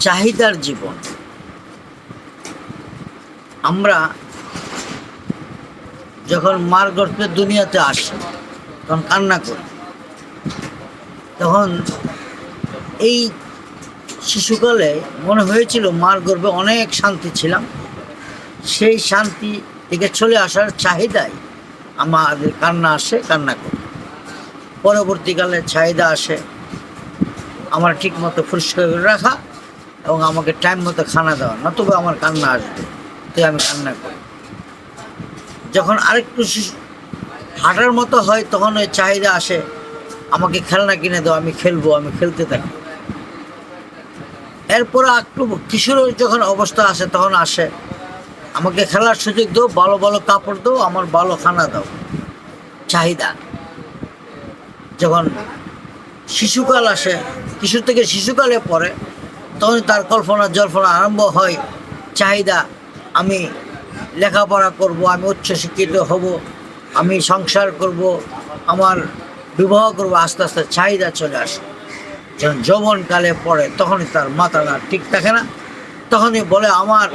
চাহিদার জীবন। আমরা যখন মার গর্ভে দুনিয়াতে আসি তখন কান্না করি। তখন এই শিশুকালে মনে হয়েছিল মার গর্ভে অনেক শান্তি ছিলাম, সেই শান্তি থেকে চলে আসার চাহিদায় আমাদের কান্না আসে, কান্না করি। পরবর্তীকালে চাহিদা আসে আমার ঠিক মতো পরিষ্কার করে রাখা এবং আমাকে টাইম মতো খানা দেওয়া, নতুবা আমার কান্না আসবে, তাই আমি কান্না করি। যখন আরেকটু হাঁটার মতো হয় তখন ওই চাহিদা আসে আমাকে খেলনা কিনে দাও, আমি খেলবো, আমি খেলতে থাকি। এরপরে একটু কিশোরের যখন অবস্থা আসে তখন আসে আমাকে খেলার সুযোগ দাও, ভালো ভালো কাপড় দাও, আমার ভালো খানা দাও, চাহিদা। যখন শিশুকাল আসে, কিশোর থেকে শিশুকালে পড়ে, তখন তার কল্পনা জল্পনা আরম্ভ হয়, চাহিদা। আমি লেখাপড়া করব, আমি উচ্চশিক্ষিত হব, আমি সংসার করব, আমার বিবাহ করব। আস্তে আস্তে চাহিদা চলে আসে। যখন যৌবনকালে পড়ে তখনই তার মাথাটা ঠিক থাকে না, তখনই বলে আমার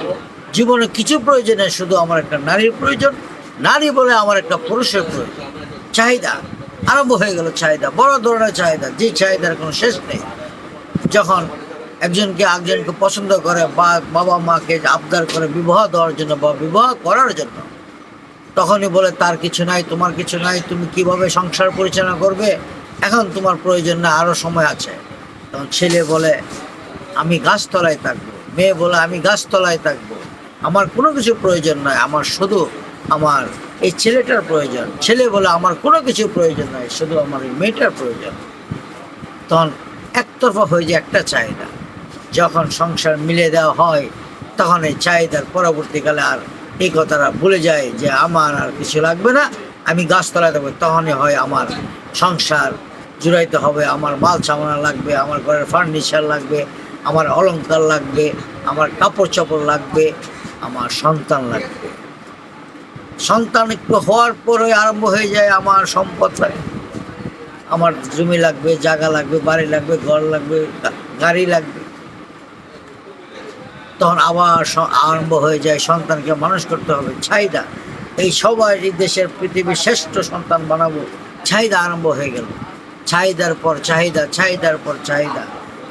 জীবনে কিছু প্রয়োজনে শুধু আমার একটা নারীর প্রয়োজন, নারী বলে আমার একটা পুরুষের প্রয়োজন। চাহিদা আরম্ভ হয়ে গেল, চাহিদা, বড় ধরনের চাহিদা, যে চাহিদার কোনো শেষ নেই। যখন একজনকে পছন্দ করে বা বাবা মাকে আবদার করে বিবাহ দেওয়ার জন্য বা বিবাহ করার জন্য, তখনই বলে তার কিছু নাই, তোমার কিছু নাই, তুমি কিভাবে সংসার পরিচালনা করবে, এখন তোমার প্রয়োজন না, আরও সময় আছে। তখন ছেলে বলে আমি গাছতলায় থাকবো, মেয়ে বলে আমি গাছতলায় থাকবো, আমার কোনো কিছু প্রয়োজন নয়, আমার শুধু আমার এই ছেলেটার প্রয়োজন। ছেলে বলে আমার কোনো কিছু প্রয়োজন নয়, শুধু আমার এই মেয়েটার প্রয়োজন। তখন একতরফা হয়ে যায় একটা চাহিদা। যখন সংসার মিলে দেওয়া হয় তখন এই চাহিদার পরবর্তীকালে আর এই কথাটা ভুলে যায় যে আমার আর কিছু লাগবে না, আমি গাছতলায় থাকবো। তখনই হয় আমার সংসার জুড়াইতে হবে, আমার মাল সামানা লাগবে, আমার ঘরের ফার্নিচার লাগবে, আমার অলংকার লাগবে, আমার কাপড় চোপড় লাগবে, আমার সন্তান লাগবে। সন্তান একটু হওয়ার পরে আরম্ভ হয়ে যায় আমার সম্পদ লাগবে, আমার জমি লাগবে, জায়গা লাগবে, বাড়ি লাগবে, ঘর লাগবে, গাড়ি লাগবে। তখন আবার আরম্ভ হয়ে যায় সন্তানকে মানুষ করতে হবে, চাহিদা। এই সবাই এই দেশের পৃথিবীর শ্রেষ্ঠ সন্তান বানাবো, চাহিদা আরম্ভ হয়ে গেল। চাহিদার পর চাহিদা, চাহিদার পর চাহিদা।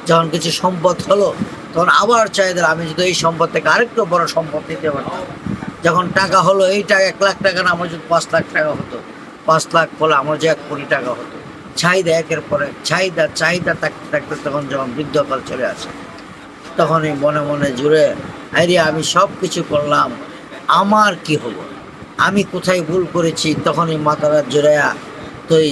যখন কিছু সম্পদ হলো তখন আবার চাহিদা, আমি যদি এই সম্পদ থেকে আরেকটু বড় সম্পদ নিতে পারতাম। যখন টাকা হলো, এই টাকা 1 লাখ টাকা না, আমার যদি 5 লাখ টাকা হতো, 5 লাখ হলে আমার যে 1 কোটি টাকা হতো। চাহিদা একের পরে চাহিদা, চাহিদা থাকতে থাকতে তখন যখন বৃদ্ধকাল চলে আসে তখনই মনে মনে জুড়ে, আরে আমি সব কিছু করলাম, আমার কি হলো, আমি কোথায় ভুল করেছি। তখনই মাথাটা জোড়ায়া তুই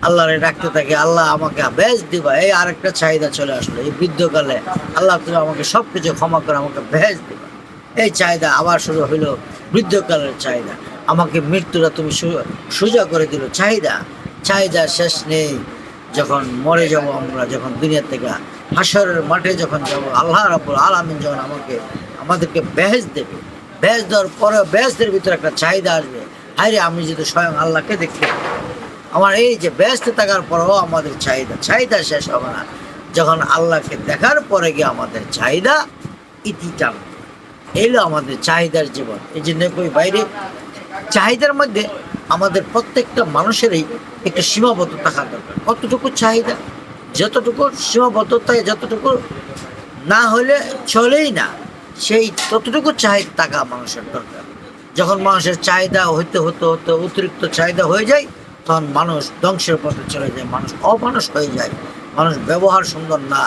আল্লাহরে ডাকতে থাকে, আল্লাহ আমাকে বেশ দিবা। এই আরেকটা চাহিদা চলে আসলো এই বৃদ্ধকালে, আল্লাহ তুমি আমাকে সব কিছু ক্ষমা করে আমাকে বেশ দিবা। এই চাহিদা আবার শুরু হইল, বৃদ্ধকালের চাহিদা, আমাকে মৃত্যুটা তুমি সোজা করে দিল। চাহিদা, চাহিদা শেষ নেই। যখন মরে যাব আমরা, যখন দুনিয়া থেকে হাসরের মাঠে যখন যাব, আল্লাহ রাব্বুল আলামিন যখন আমাদেরকে বেহেশত দেবে, বেহেশত দেওয়ার পরে বেহেশতের ভিতরে একটা চাহিদা আসবে, হায়রে আমি যদি স্বয়ং আল্লাহকে দেখতে পাই। আমার এই যে বেহেশতে থাকার পরেও আমাদের চাহিদা শেষ হবে না। যখন আল্লাহকে দেখার পরে গিয়ে আমাদের চাহিদা ইতিটাম, এলো আমাদের চাহিদার জীবন। এই জন্য কই বাইরে চাহিদার মধ্যে আমাদের প্রত্যেকটা মানুষেরই একটা সীমাবদ্ধ থাকা দরকার। কতটুকু চাহিদা, যতটুকু সীমাবদ্ধতায়, যতটুকু না হলে চলেই না, সেই ততটুকু চাহিদা থাকা মানুষের দরকার। যখন মানুষের চাহিদা হতে হতে হতে অতিরিক্ত চাহিদা হয়ে যায় তখন মানুষ ধ্বংসের পথে চলে যায়, মানুষ অমানুষ হয়ে যায়, মানুষ ব্যবহার সুন্দর না,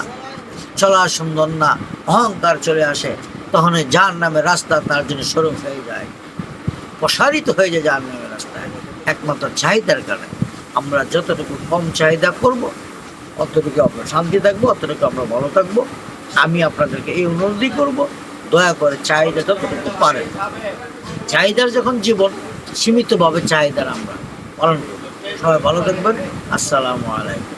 চলা সুন্দর না, অহংকার চলে আসে। তখন এই জাহান্নামের রাস্তা তার জন্য সরু হয়ে যায়, প্রসারিত হয়ে যায় জাহান্নামের রাস্তায়, একমাত্র চাহিদার কারণে। আমরা যতটুকু কম চাহিদা করব অতটুকু আমরা শান্তি থাকবো, অতটুকু আমরা ভালো থাকবো। আমি আপনাদেরকে এই অনুরোধই করব, দয়া করে চাহিদা যতটুকু পারেন, চাহিদার যখন জীবন, সীমিতভাবে চাহিদার আমরা পালন করব। সবাই ভালো থাকবেন। আসসালামু আলাইকুম।